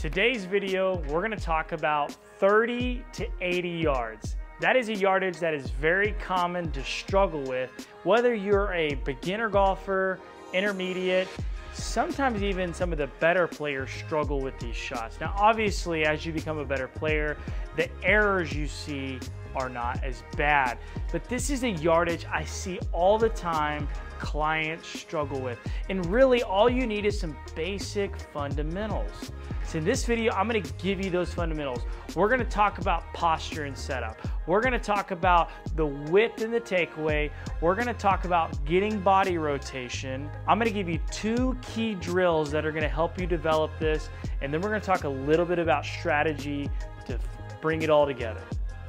Today's video, we're gonna talk about 30 to 80 yards. That is a yardage that is very common to struggle with, whether you're a beginner golfer, intermediate, sometimes even some of the better players struggle with these shots. Now, obviously, as you become a better player, the errors you see are not as bad. But this is a yardage I see all the time clients struggle with. And really, all you need is some basic fundamentals. So in this video, I'm gonna give you those fundamentals. We're gonna talk about posture and setup. We're gonna talk about the width and the takeaway. We're gonna talk about getting body rotation. I'm gonna give you 2 key drills that are gonna help you develop this. And then we're gonna talk a little bit about strategy to bring it all together.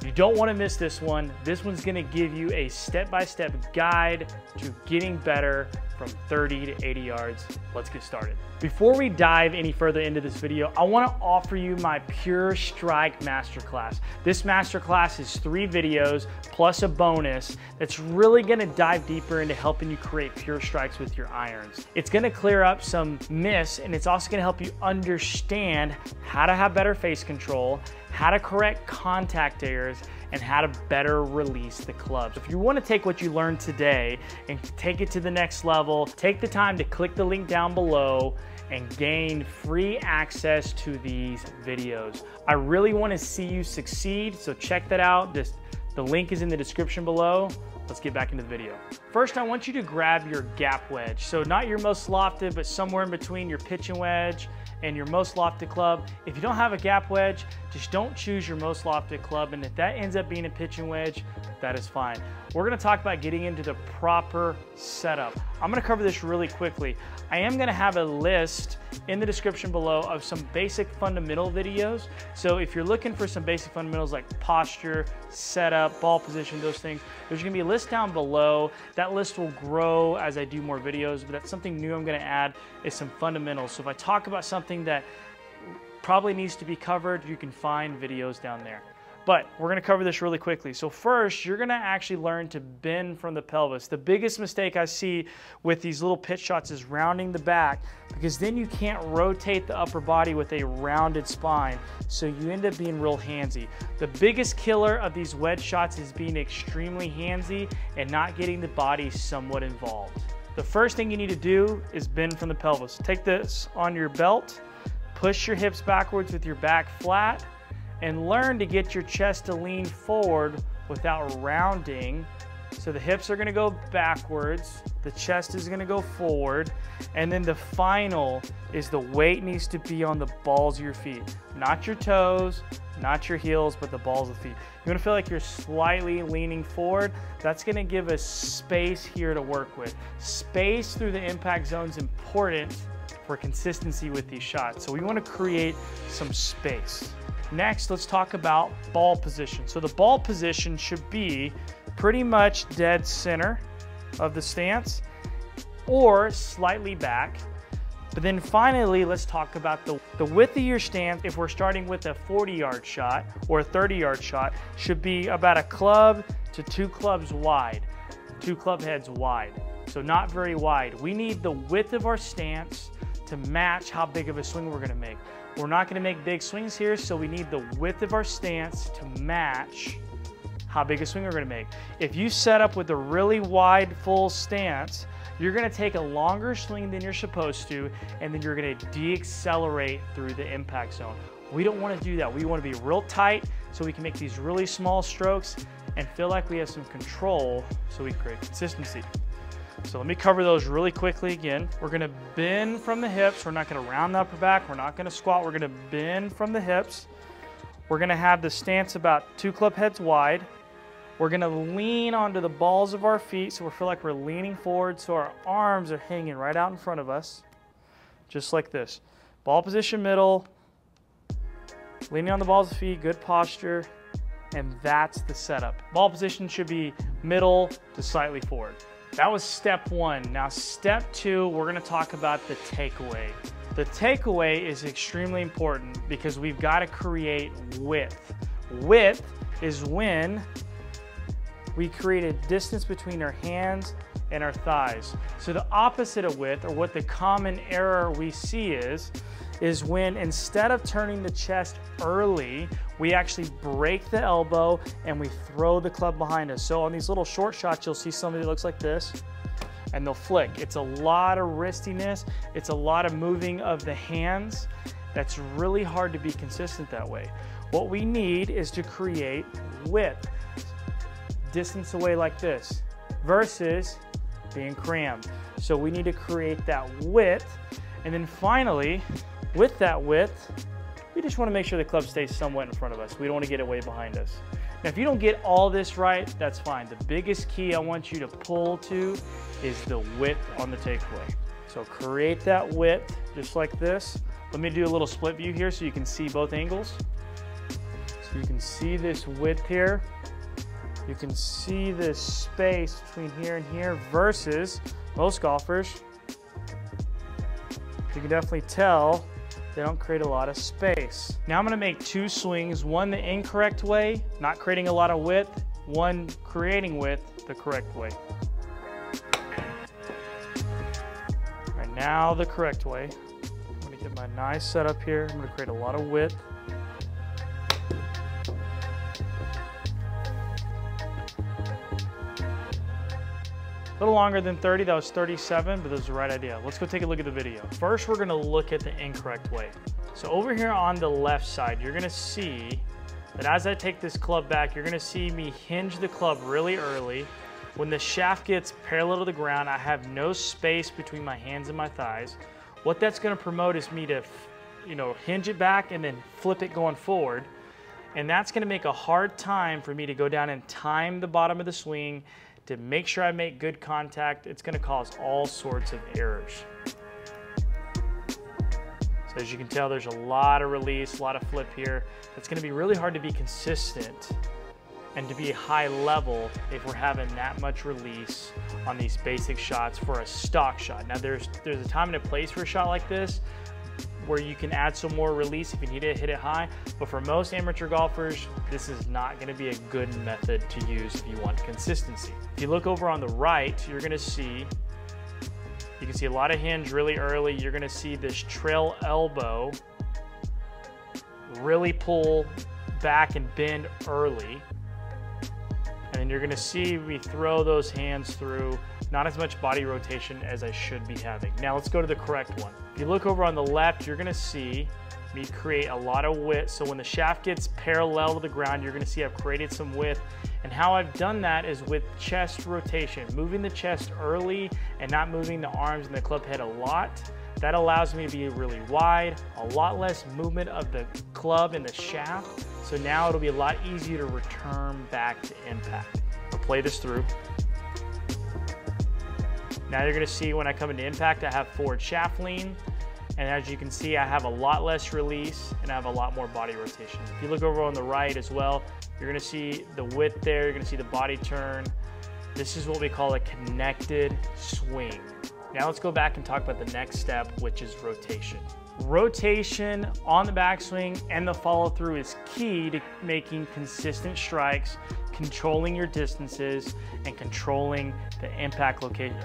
You don't want to miss this one. This one's going to give you a step-by-step guide to getting better from 30 to 80 yards. Let's get started. Before we dive any further into this video, I want to offer you my Pure Strike Masterclass. This masterclass is 3 videos plus a bonus that's really going to dive deeper into helping you create pure strikes with your irons. It's going to clear up some myths, and it's also going to help you understand how to have better face control, how to correct contact errors, and how to better release the clubs. If you want to take what you learned today and take it to the next level, take the time to click the link down below and gain free access to these videos. I really want to see you succeed, so check that out. The link is in the description below. Let's get back into the video. First, I want you to grab your gap wedge. So not your most lofted, but somewhere in between your pitching wedge and your most lofted club. If you don't have a gap wedge, just don't choose your most lofted club. And if that ends up being a pitching wedge, that is fine. We're gonna talk about getting into the proper setup. I'm gonna cover this really quickly. I am gonna have a list in the description below of some basic fundamental videos. So if you're looking for some basic fundamentals like posture, setup, ball position, those things, there's gonna be a list down below. That list will grow as I do more videos, but that's something new I'm gonna add is some fundamentals. So if I talk about something that probably needs to be covered, you can find videos down there. But we're gonna cover this really quickly. So first, you're gonna actually learn to bend from the pelvis. The biggest mistake I see with these little pitch shots is rounding the back, because then you can't rotate the upper body with a rounded spine. So you end up being real handsy. The biggest killer of these wedge shots is being extremely handsy and not getting the body somewhat involved. The first thing you need to do is bend from the pelvis. Take this on your belt, push your hips backwards with your back flat, and learn to get your chest to lean forward without rounding. So the hips are gonna go backwards, the chest is gonna go forward, and then the final is the weight needs to be on the balls of your feet. Not your toes, not your heels, but the balls of the feet. You wanna feel like you're slightly leaning forward. That's gonna give us space here to work with. Space through the impact zone is important for consistency with these shots. So we wanna create some space. Next, let's talk about ball position. So the ball position should be pretty much dead center of the stance or slightly back. But then finally, let's talk about the width of your stance. If we're starting with a 40-yard shot or a 30-yard shot, should be about a club to 2 clubs wide, 2 club heads wide. So not very wide. We need the width of our stance to match how big of a swing we're gonna make. We're not gonna make big swings here, so we need the width of our stance to match how big a swing we're gonna make. If you set up with a really wide, full stance, you're gonna take a longer swing than you're supposed to, and then you're gonna deaccelerate through the impact zone. We don't wanna do that. We wanna be real tight so we can make these really small strokes and feel like we have some control so we create consistency. So let me cover those really quickly again. We're gonna bend from the hips. We're not gonna round the upper back. We're not gonna squat. We're gonna bend from the hips. We're gonna have the stance about 2 club heads wide. We're gonna lean onto the balls of our feet so we feel like we're leaning forward so our arms are hanging right out in front of us, just like this. Ball position middle, leaning on the balls of the feet, good posture, and that's the setup. Ball position should be middle to slightly forward. That was step 1. Now step 2, we're gonna talk about the takeaway. The takeaway is extremely important because we've gotta create width. Width is when we create a distance between our hands and our thighs. So the opposite of width, or what the common error we see is is when instead of turning the chest early, we actually break the elbow and we throw the club behind us. So on these little short shots, you'll see somebody that looks like this, and they'll flick. It's a lot of wristiness. It's a lot of moving of the hands. That's really hard to be consistent that way. What we need is to create width, distance away like this, versus being crammed. So we need to create that width. And then finally, with that width, we just want to make sure the club stays somewhat in front of us. We don't want to get it way behind us. Now, if you don't get all this right, that's fine. The biggest key I want you to pull to is the width on the takeaway. So create that width just like this. Let me do a little split view here so you can see both angles. So you can see this width here. You can see this space between here and here versus most golfers. You can definitely tell they don't create a lot of space. Now I'm gonna make two swings, one the incorrect way, not creating a lot of width, one creating width the correct way. All right, now the correct way. I'm gonna get my nice setup here. I'm gonna create a lot of width. A little longer than 30, that was 37, but that was the right idea. Let's go take a look at the video. First, we're gonna look at the incorrect way. So over here on the left side, you're gonna see that as I take this club back, you're gonna see me hinge the club really early. When the shaft gets parallel to the ground, I have no space between my hands and my thighs. What that's gonna promote is me to, hinge it back and then flip it going forward. And that's gonna make a hard time for me to go down and time the bottom of the swing to make sure I make good contact. It's gonna cause all sorts of errors. So as you can tell, there's a lot of release, a lot of flip here. It's gonna be really hard to be consistent and to be high level if we're having that much release on these basic shots for a stock shot. Now there's a time and a place for a shot like this where you can add some more release if you need to hit it high, but for most amateur golfers, this is not gonna be a good method to use if you want consistency. If you look over on the right, you can see a lot of hinge really early. You're gonna see this trail elbow really pull back and bend early. And then you're gonna see me throw those hands through, not as much body rotation as I should be having. Now let's go to the correct one. If you look over on the left, you're gonna see me create a lot of width. So when the shaft gets parallel to the ground, you're gonna see I've created some width. And how I've done that is with chest rotation, moving the chest early and not moving the arms and the club head a lot. That allows me to be really wide, a lot less movement of the club and the shaft. So now it'll be a lot easier to return back to impact. I'll play this through. Now you're gonna see when I come into impact, I have forward shaft lean. And as you can see, I have a lot less release and I have a lot more body rotation. If you look over on the right as well, you're gonna see the width there, you're gonna see the body turn. This is what we call a connected swing. Now let's go back and talk about the next step, which is rotation. Rotation on the backswing and the follow through is key to making consistent strikes, controlling your distances, and controlling the impact location,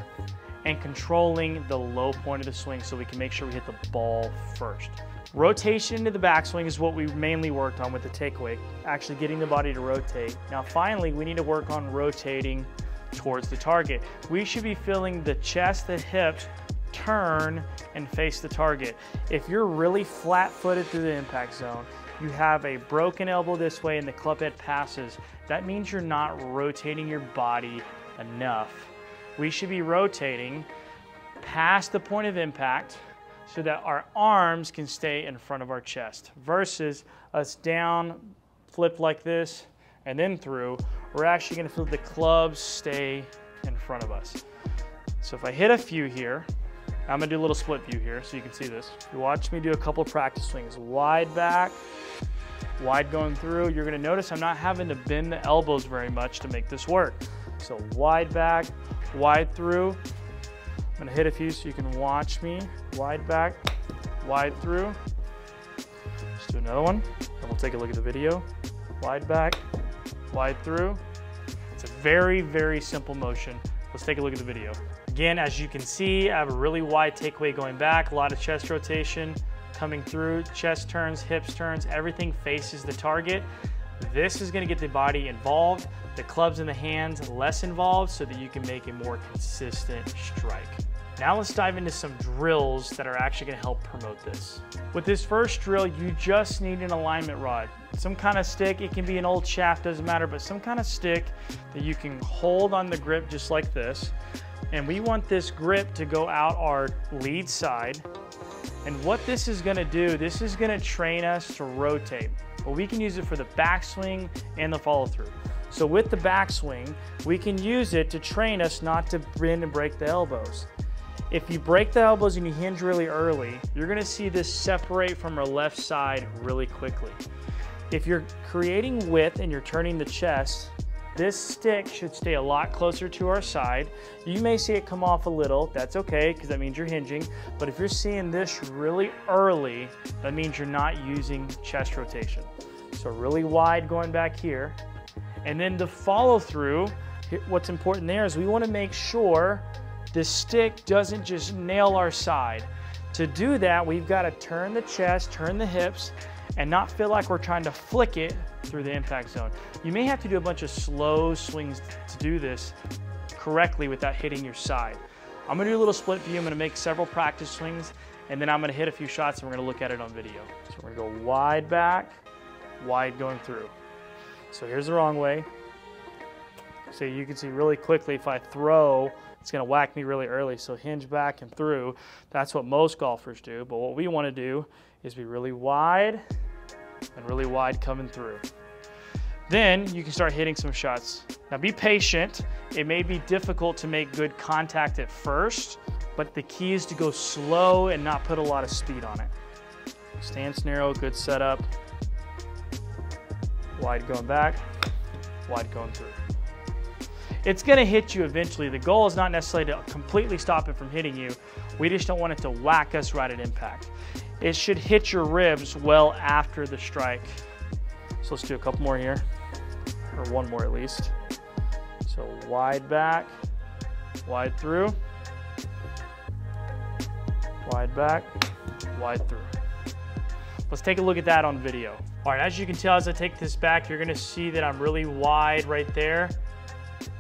and controlling the low point of the swing so we can make sure we hit the ball first. Rotation into the backswing is what we mainly worked on with the takeaway, actually getting the body to rotate. Now finally, we need to work on rotating towards the target. We should be feeling the chest, the hips, turn and face the target. If you're really flat-footed through the impact zone, you have a broken elbow this way and the club head passes, that means you're not rotating your body enough. We should be rotating past the point of impact so that our arms can stay in front of our chest versus us down, flipped like this, and then through. We're actually gonna feel the clubs stay in front of us. So if I hit a few here, I'm gonna do a little split view here so you can see this. You watch me do a couple practice swings. Wide back, wide going through. You're gonna notice I'm not having to bend the elbows very much to make this work. So wide back, wide through. I'm gonna hit a few so you can watch me. Wide back, wide through. Let's do another one, and we'll take a look at the video. Wide back, wide through. It's a very, very simple motion. Let's take a look at the video. Again, as you can see, I have a really wide takeaway going back, a lot of chest rotation, coming through, chest turns, hips turns, everything faces the target. This is going to get the body involved, the clubs in the hands less involved, so that you can make a more consistent strike. Now let's dive into some drills that are actually going to help promote this. With this first drill, you just need an alignment rod. Some kind of stick, it can be an old shaft, doesn't matter, but some kind of stick that you can hold on the grip just like this. And we want this grip to go out our lead side. And what this is going to do, this is going to train us to rotate. But we can use it for the backswing and the follow through. So with the backswing, we can use it to train us not to bend and break the elbows. If you break the elbows and you hinge really early, you're going to see this separate from our left side really quickly. If you're creating width and you're turning the chest, this stick should stay a lot closer to our side. You may see it come off a little. That's okay, because that means you're hinging. But if you're seeing this really early, that means you're not using chest rotation. So really wide going back here. And then the follow through, what's important there is we want to make sure the stick doesn't just nail our side. To do that, we've got to turn the chest, turn the hips, and not feel like we're trying to flick it through the impact zone. You may have to do a bunch of slow swings to do this correctly without hitting your side. I'm gonna do a little split view. I'm gonna make several practice swings, and then I'm gonna hit a few shots and we're gonna look at it on video. So we're gonna go wide back, wide going through. So here's the wrong way. So you can see really quickly if I throw, it's going to whack me really early. So hinge back and through. That's what most golfers do. But what we want to do is be really wide and really wide coming through. Then you can start hitting some shots. Now be patient. It may be difficult to make good contact at first, but the key is to go slow and not put a lot of speed on it. Stance narrow, good setup. Wide going back, wide going through. It's going to hit you eventually. The goal is not necessarily to completely stop it from hitting you. We just don't want it to whack us right at impact. It should hit your ribs well after the strike. So let's do a couple more here, or one more at least. So wide back, wide through, wide back, wide through. Let's take a look at that on video. All right, as you can tell, as I take this back, you're going to see that I'm really wide right there.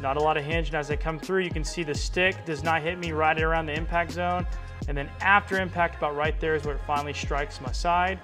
Not a lot of hinge, and as I come through, you can see the stick does not hit me right around the impact zone. And then after impact, about right there is where it finally strikes my side.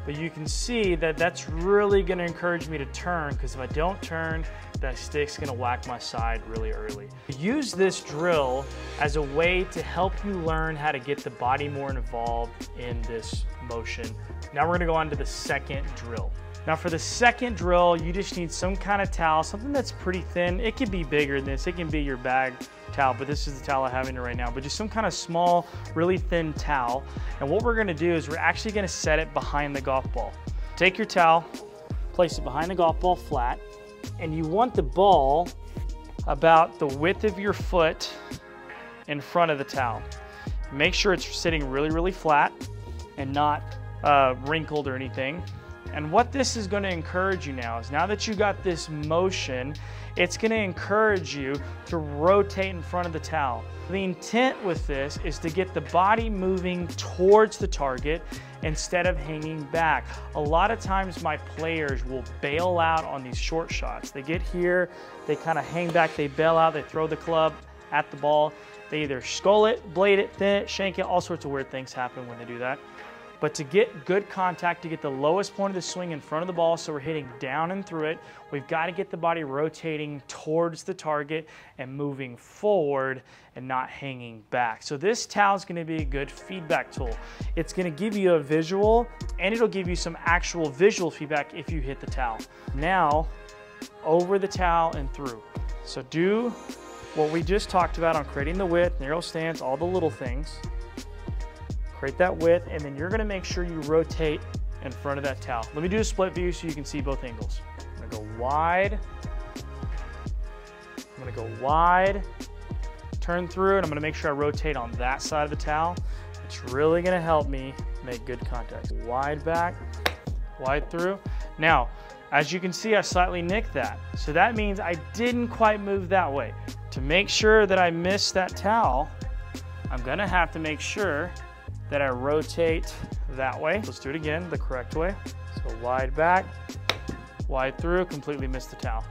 But you can see that that's really going to encourage me to turn, because if I don't turn, that stick's going to whack my side really early. Use this drill as a way to help you learn how to get the body more involved in this motion. Now we're going to go on to the second drill. Now for the second drill, you just need some kind of towel, something that's pretty thin. It can be bigger than this. It can be your bag towel, but this is the towel I have in it right now. But just some kind of small, really thin towel. And what we're gonna do is we're actually gonna set it behind the golf ball. Take your towel, place it behind the golf ball flat, and you want the ball about the width of your foot in front of the towel. Make sure it's sitting really, really flat and not wrinkled or anything. And what this is going to encourage you now is, now that you got this motion, it's going to encourage you to rotate in front of the towel. The intent with this is to get the body moving towards the target instead of hanging back. A lot of times my players will bail out on these short shots. They get here, they kind of hang back, they bail out, they throw the club at the ball. They either skull it, blade it, thin it, shank it, all sorts of weird things happen when they do that. But to get good contact, to get the lowest point of the swing in front of the ball, so we're hitting down and through it, we've got to get the body rotating towards the target and moving forward and not hanging back. So this towel is going to be a good feedback tool. It's going to give you a visual, and it'll give you some actual visual feedback if you hit the towel. Now, over the towel and through. So do what we just talked about on creating the width, narrow stance, all the little things. Create that width, and then you're going to make sure you rotate in front of that towel. Let me do a split view so you can see both angles. I'm going to go wide. I'm going to go wide, turn through, and I'm going to make sure I rotate on that side of the towel. It's really going to help me make good contact. Wide back, wide through. Now, as you can see, I slightly nicked that. So that means I didn't quite move that way. To make sure that I miss that towel, I'm going to have to make sure then I rotate that way. Let's do it again, the correct way. So wide back, wide through, completely missed the towel.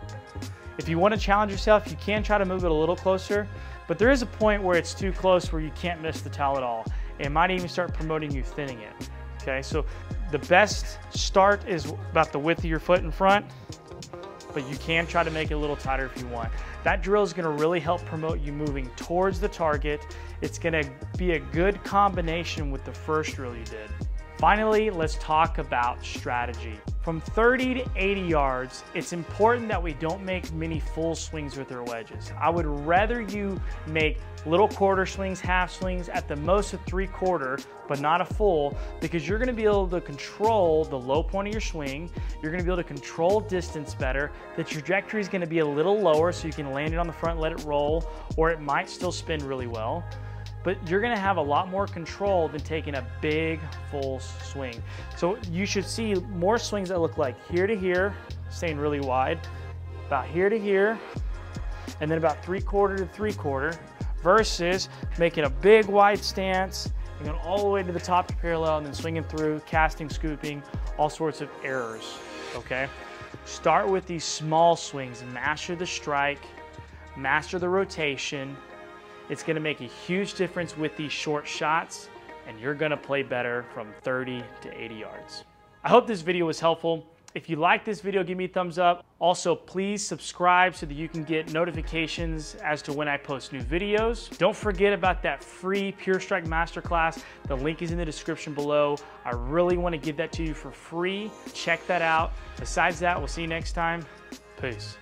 If you want to challenge yourself, you can try to move it a little closer, but there is a point where it's too close where you can't miss the towel at all. It might even start promoting you thinning it. Okay, so the best start is about the width of your foot in front, but you can try to make it a little tighter if you want. That drill is gonna really help promote you moving towards the target. It's gonna be a good combination with the first drill you did. Finally, let's talk about strategy. From 30 to 80 yards, it's important that we don't make many full swings with our wedges. I would rather you make little quarter swings, half swings, at the most a 3/4, but not a full, because you're gonna be able to control the low point of your swing. You're gonna be able to control distance better. The trajectory is gonna be a little lower so you can land it on the front, let it roll, or it might still spin really well. But you're gonna have a lot more control than taking a big full swing. So you should see more swings that look like here to here, staying really wide, about here to here, and then about 3/4 to 3/4, versus making a big wide stance and going all the way to the top to parallel and then swinging through, casting, scooping, all sorts of errors, okay? Start with these small swings, master the strike, master the rotation. It's gonna make a huge difference with these short shots, and you're gonna play better from 30 to 80 yards. I hope this video was helpful. If you like this video, give me a thumbs up. Also, please subscribe so that you can get notifications as to when I post new videos. Don't forget about that free Pure Strike Masterclass. The link is in the description below. I really wanna give that to you for free. Check that out. Besides that, we'll see you next time. Peace.